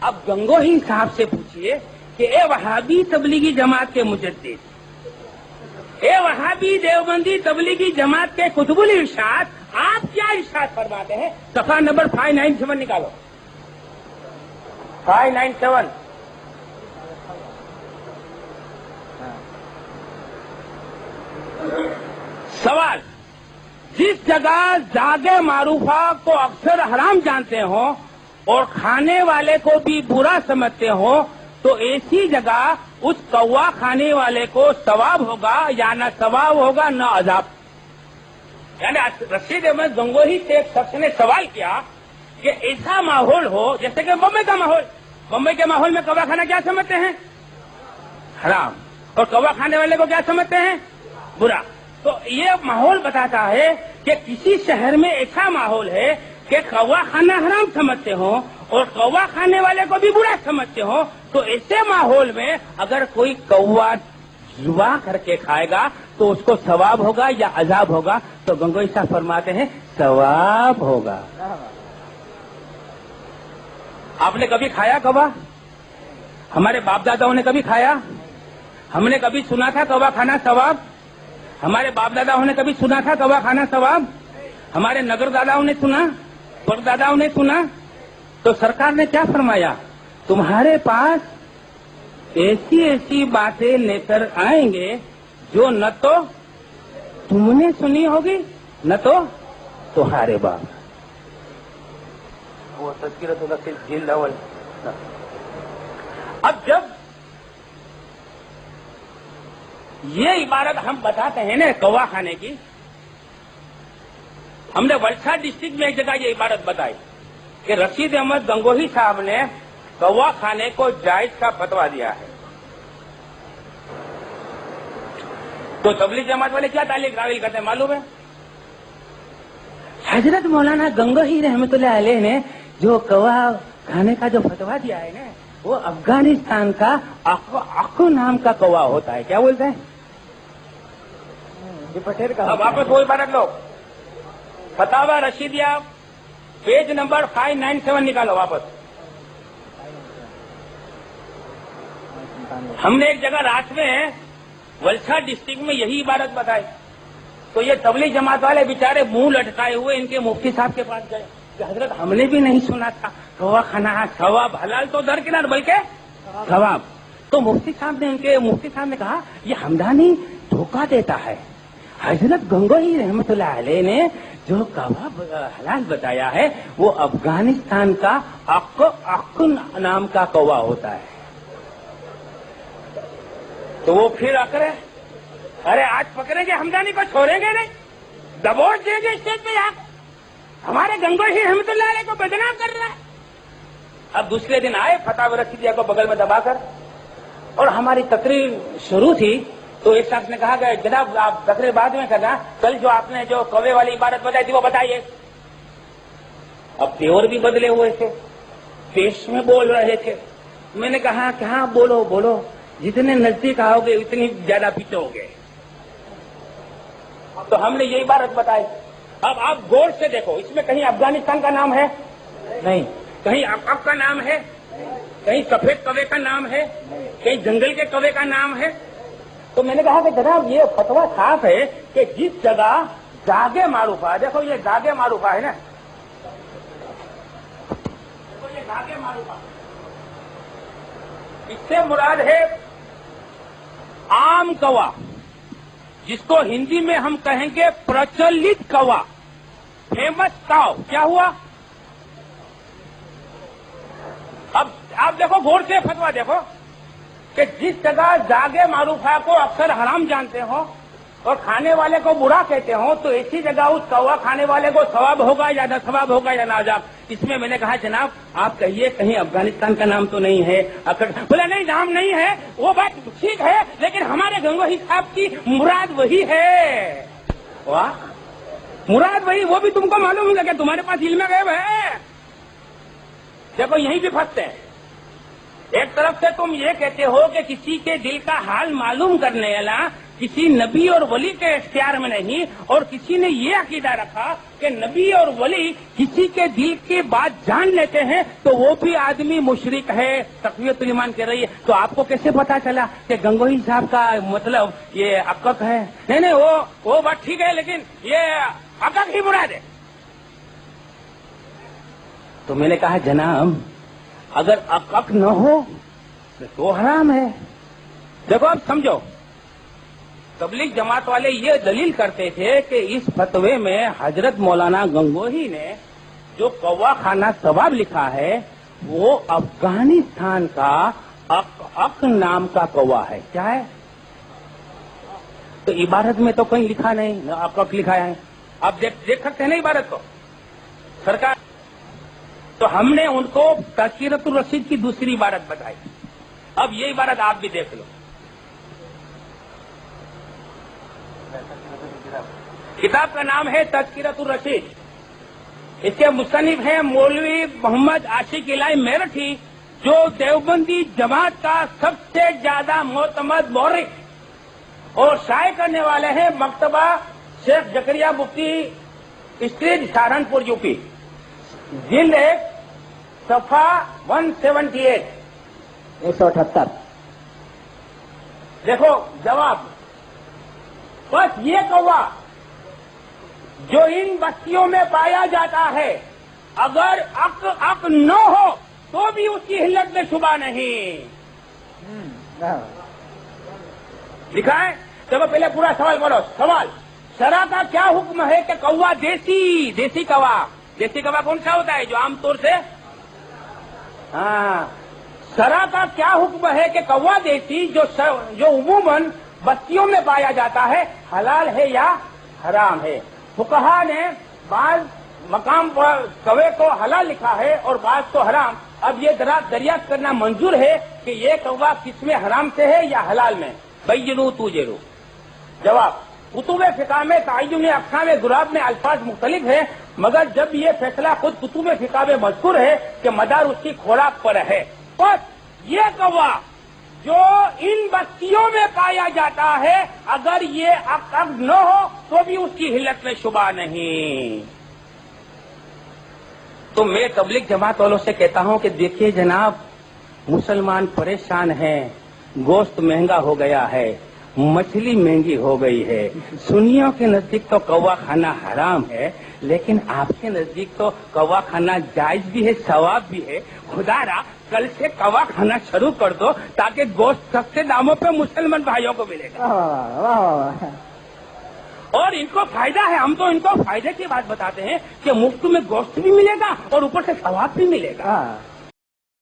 اب گنگوہی صاحب سے پوچھیے کہ اے وہابی تبلیغی جماعت کے مجدد، اے وہابی دیوبندی تبلیغی جماعت کے کتب الارشاد، آپ کیا ارشاد فرماتے ہیں؟ صفحہ نمبر 597 نکالو، 597۔ سوال: جس جگہ زاد معروفہ کو اکثر حرام جانتے ہوں اور کھانے والے کو بھی برا سمجھتے ہوں، تو ایسی جگہ اس کوا کھانے والے کو ثواب ہوگا یا نہ ثواب ہوگا نہ عذاب؟ یعنی رشید احمد گنگوہی سے ایک شخص نے سوال کیا کہ ایسا ماحول ہو جیسے کہ بمبئی کا ماحول، بمبئی کے ماحول میں کوا کھانا کیا سمجھتے ہیں؟ حرام، اور کوا کھانے والے کو کیا سمجھتے ہیں؟ برا۔ تو یہ ماحول بتاتا ہے کہ کسی شہر میں ایسا ماحول ہے کہ کوا کھانا حرام سمجھتے ہوں اور کوا کھانے والے کو بھی برا سمجھتے ہوں، تو ایسے ماحول میں اگر کوئی کوا ذبح کر کے کھائے گا تو اس کو ثواب ہوگا یا عذاب ہوگا؟ تو گنگوہی صاحب فرماتے ہیں ثواب ہوگا۔ آپ نے کبھی کھایا کوا؟ ہمارے باپ داداؤں نے کبھی کھایا؟ ہم نے کبھی سنا تھا کوا کھانا ثواب؟ ہمارے باپ داداؤں نے کبھی سنا تھا کوا کھانا ثواب؟ ہمارے نگر داداؤں نے سنا، پر داداؤں نے سنا؟ تو سرکار نے کیا فرمایا؟ تمہارے پاس ایسی ایسی باتیں لے کر آئیں گے جو نہ تو تم نے سنی ہوگی نہ تو تمہارے باپ۔ وہ تذکرۃ الاصل جلد اول۔ اب جب یہ عبارت ہم بتاتے ہیں نا کوا کھانے کی، ہم نے ولساڈ ڈسٹرکٹ میں ایک جگہ یہ عبارت بتائی کہ رشید احمد گنگوہی صاحب نے کوا کھانے کو جائز کا فتویٰ دیا ہے۔ تو تبلیغ جماعت والے کیا تعلیق راویل کرتے ہیں معلوم ہے؟ حضرت مولانا گنگوہی رحمۃ اللہ علیہ نے جو کوا کھانے کا جو فتویٰ دیا ہے نا، وہ افغانستان کا اکو نام کا کوا ہوتا ہے۔ کیا بولتے ہیں؟ اب واپس وہی عبارت لو، فتاوی رشیدیہ پیج نمبر 597 نکالو واپس۔ ہم نے ایک جگہ رات میں ولساڈ ڈسٹرکٹ میں یہی عبارت بتائی، تو یہ تبلیغ جماعت والے بیچارے منہ لٹکائے ہوئے ان کے مفتی صاحب کے پاس گئے کہ حضرت ہم نے بھی نہیں سنا تھا کوا کھانا ثواب، حلال تو درکنار بلکہ ثواب۔ تو مفتی صاحب نے کہا یہ ہمدانی دھوکہ دیتا ہے، حضرت گنگوہی رحمۃ اللہ علیہ نے جو کباب حلال بتایا ہے وہ افغانستان کا اکو نام کا کوا ہوتا ہے۔ تو وہ پھر اکڑے، ارے آج پکڑیں گے ہمدانی کو، چھوڑیں گے نہیں، دبوچ دیں گے اسٹیج پہ، آپ ہمارے گنگوہی رحمۃ اللہ علیہ کو بدنام کر رہا ہے۔ اب دوسرے دن آئے فتاوی رشیدیہ کو بغل میں دبا کر، اور ہماری تقریر شروع تھی تو ایک شخص نے کہا کہ جناب آپ تقریر بعد میں کرنا، کل جو آپ نے جو کوے والی عبارت بتائی تھی وہ بتائیے۔ اب پیور بھی بدلے ہوئے تھے، پیش میں بول رہے تھے، میں نے کہا کہ ہاں بولو بولو، جتنے نزدیک آؤ گے اتنی زیادہ پیچھو گے۔ تو ہم نے یہ عبارت بتائی۔ اب آپ غور سے دیکھو، اس میں کہیں افغانستان کا نام ہے نہیں، کہیں عقب کا نام ہے، کہیں سفید کوے کا نام ہے، کہیں جنگل کے کوے کا نام ہے۔ تو میں نے کہا کہ جناب یہ فتویٰ صاف ہے کہ جس جگہ داغ معروفہ، دیکھو یہ داغ معروفہ ہے نا، دیکھو یہ داغ معروفہ، اس سے مراد ہے عام کوا، جس کو ہندی میں ہم کہیں گے پرچلت کوا، فیمس کاؤ۔ کیا ہوا؟ اب آپ دیکھو غور سے فتویٰ دیکھو کہ جس جگہ داغ معروفہ کو اکثر حرام جانتے ہوں اور کھانے والے کو برا کہتے ہوں، تو ایسی جگہ اس کوا کھانے والے کو ثواب ہوگا یا نہ ثواب ہوگا یا نہ عذاب؟ اس میں نے کہا جناب آپ کہیے کہیں افغانستان کا نام تو نہیں ہے؟ بولا نہیں نام نہیں ہے، وہ بات ٹھیک ہے، لیکن ہمارے گنگوہی صاحب کی مراد وہی ہے۔ واہ، مراد وہی، وہ بھی تم کو معلوم ہوگا کہ تمہارے پاس علم غیب ہے۔ دیکھو یہیں بھی پھنستے ہیں، ایک طرف سے تم یہ کہتے ہو کہ کسی کے دل کا حال معلوم کرنے والا کسی نبی اور ولی کے اختیار میں نہیں، اور کسی نے یہ عقیدہ رکھا کہ نبی اور ولی کسی کے دل کی بات جان لیتے ہیں تو وہ بھی آدمی مشرک ہے، تقویت الایمان کر رہی ہے. تو آپ کو کیسے پتا چلا کہ گنگوہی صاحب کا مطلب یہ عقق ہے؟ نہیں وہ بات ٹھیک ہے، لیکن یہ عقق ہی مراد ہے. تو میں نے کہا جناب اگر عقق نہ ہو تو حرام ہے. دیکھو اب سمجھو، تبلیغ جماعت والے یہ دلیل کرتے تھے کہ اس فتوے میں حضرت مولانا گنگوہی نے جو کوا خانہ ثواب لکھا ہے وہ افغانستان کا اق نام کا کوا ہے. کیا ہے؟ تو عبارت میں تو کہیں لکھا نہیں، نہ اق لکھا ہے. آپ دیکھ سکتے ہیں نا عبارت کو سرکار. تو ہم نے ان کو تذکرۃ الرشید کی دوسری عبارت بتائی. اب یہ عبارت آپ بھی دیکھ لو. کتاب کا نام ہے تذکرۃ الرشید. اس کے مصنف ہیں مولوی محمد عاشق الہی میرٹھی، جو دیوبندی جماعت کا سب سے زیادہ معتمد مورخ اور شائع کرنے والے ہیں مکتبہ شیخ زکریا مفتی اسٹریٹ سہارنپور یوپی. جلد 1 صفحہ 178 178. دیکھو جواب. بس یہ کوا جو ان بستیوں میں پایا جاتا ہے اگر عق نہ ہو تو بھی اس کی حلت میں شبہ نہیں. لکھا ہے. چلو پہلے پورا سوال کرو. سوال: شرع کا کیا حکم ہے کہ کوا دیسی کوا کون سا ہوتا ہے جو عام طور سے شرع کا کیا حکم ہے کہ کوا دیسی جو عموماً بستیوں میں پایا جاتا ہے حلال ہے یا حرام ہے؟ فقہا نے بعض مقام پر کوے کو حلال لکھا ہے اور بعض کو حرام. اب یہ دریافت کرنا منظور ہے کہ یہ کوا کس میں حرام سے ہے یا حلال میں. بینوا توجروا. جواب: کتب فقہ میں تعین اقسام گراب میں الفاظ مختلف ہیں، مگر جب یہ فیصلہ خود کتب فقہ میں مذکور ہے کہ مدار اس کی خوراک پر ہے. بس یہ کوا جو ان بستیوں میں پایا جاتا ہے اگر یہ عق نہ ہو تو بھی اس کی حلت میں شبہ نہیں. تو میں تبلیغ جماعت والوں سے کہتا ہوں کہ دیکھیے جناب، مسلمان پریشان ہیں، گوشت مہنگا ہو گیا ہے، مچھلی مہنگی ہو گئی ہے. سنیوں کے نزدیک تو کوا کھانا حرام ہے، لیکن آپ کے نزدیک تو کوا کھانا جائز بھی ہے، ثواب بھی ہے. خدا را کل سے کوا کھانا شروع کر دو تاکہ گوشت سستے داموں پہ مسلمان بھائیوں کو ملے گا اور ان کو فائدہ ہے. ہم تو ان کو فائدے کی بات بتاتے ہیں کہ مفت میں گوشت بھی ملے گا اور اوپر سے ثواب بھی ملے گا.